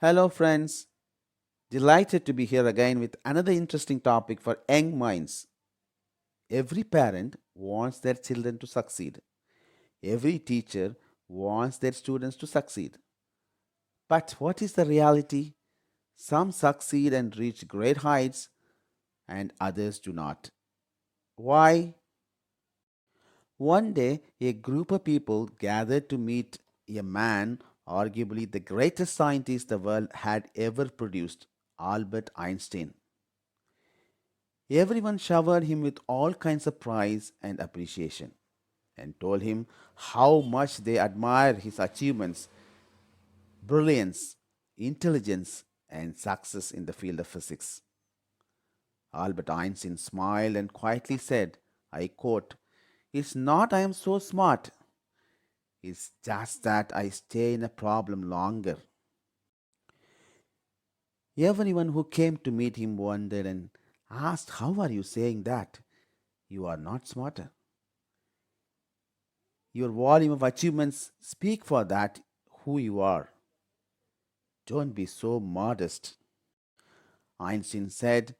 Hello, friends. Delighted to be here again with another interesting topic for young minds. Every parent wants their children to succeed, every teacher wants their students to succeed. But what is the reality? Some succeed and reach great heights, and others do not. Why? One day, a group of people gathered to meet a man, arguably the greatest scientist the world had ever produced, Albert Einstein. Everyone showered him with all kinds of praise and appreciation and told him how much they admired his achievements, brilliance, intelligence, and success in the field of physics. Albert Einstein smiled and quietly said, I quote, "It's not I am so smart, it's just that I stay in a problem longer." Everyone who came to meet him wondered and asked, How are you saying that? You are not smarter. Your volume of achievements speak for that who you are. Don't be so modest. Einstein said,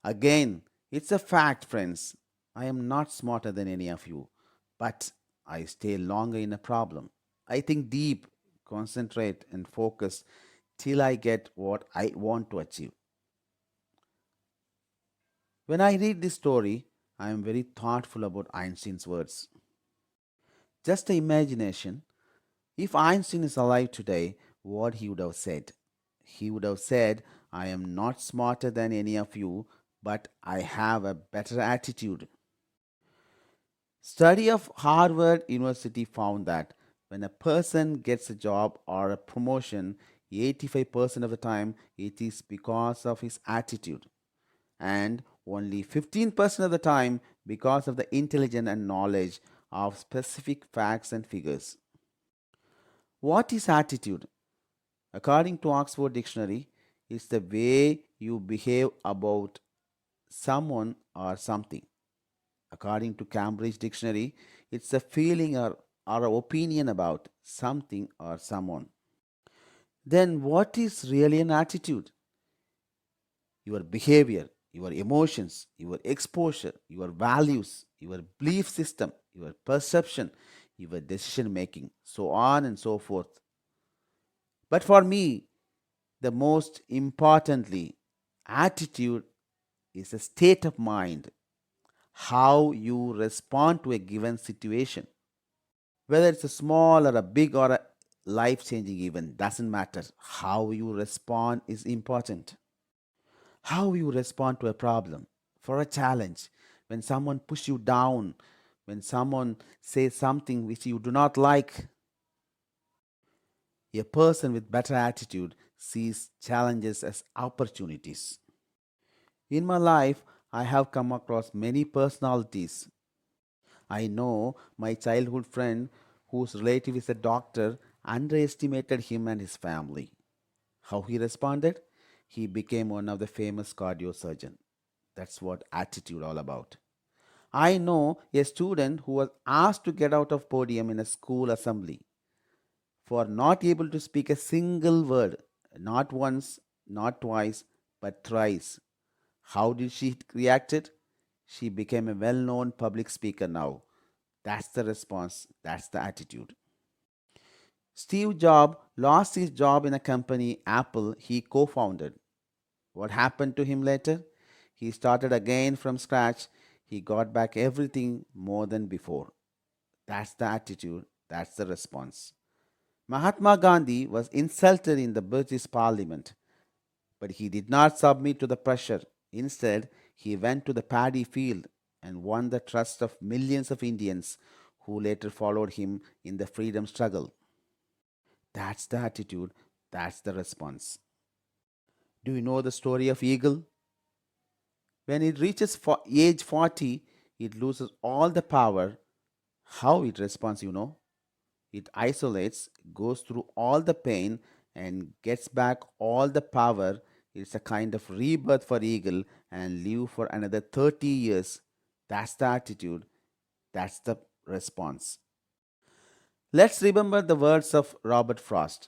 Again, it's a fact, friends. I am not smarter than any of you, but I stay longer in a problem. I think deep, concentrate, and focus till I get what I want to achieve. When I read this story, I am very thoughtful about Einstein's words. Just the imagination. If Einstein is alive today, what he would have said? He would have said, I am not smarter than any of you, but I have a better attitude. Study of Harvard University found that when a person gets a job or a promotion, 85% of the time it is because of his attitude, and only 15% of the time because of the intelligence and knowledge of specific facts and figures. What is attitude? According to Oxford Dictionary, it's the way you behave about someone or something. According to Cambridge Dictionary, it's a feeling or opinion about something or someone. Then, what is really an attitude? Your behavior, your emotions, your exposure, your values, your belief system, your perception, your decision making, so on and so forth. But for me, the most importantly, attitude is a state of mind, how you respond to a given situation. Whether it's a small or a big or a life changing event, doesn't matter. How you respond is important. How you respond to a problem, for a challenge, when someone pushes you down, when someone says something which you do not like. A person with better attitude sees challenges as opportunities. In my life, I have come across many personalities. I know my childhood friend, whose relative is a doctor, underestimated him and his family. How he responded? He became one of the famous cardiosurgeon. That's what attitude all about. I know a student who was asked to get out of podium in a school assembly for not able to speak a single word, not once, not twice, but thrice. How did she react it? She became a well-known public speaker now. That's the response, that's the attitude. Steve Jobs lost his job in a company, Apple, he co founded. What happened to him later? He started again from scratch. He got back everything more than before. That's the attitude, that's the response. Mahatma Gandhi was insulted in the British Parliament, but he did not submit to the pressure. Instead, he went to the paddy field and won the trust of millions of Indians who later followed him in the freedom struggle. That's the attitude, that's the response. Do you know the story of eagle? When it reaches age 40, it loses all the power. How it responds, it isolates, goes through all the pain, and gets back all the power. It's a kind of rebirth for eagle and live for another 30 years. That's the attitude, that's the response. Let's remember the words of Robert Frost.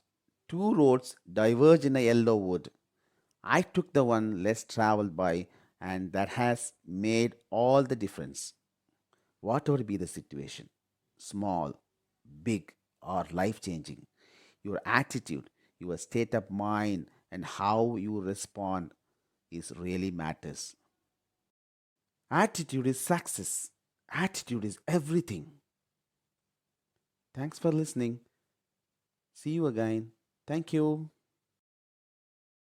Two roads diverge in a yellow wood. I took the one less traveled by, and that has made all the difference. Whatever be the situation, small, big, or life changing, your attitude, your state of mind, and how you respond is really matters. Attitude is success. Attitude is everything. Thanks for listening. See you again. Thank you.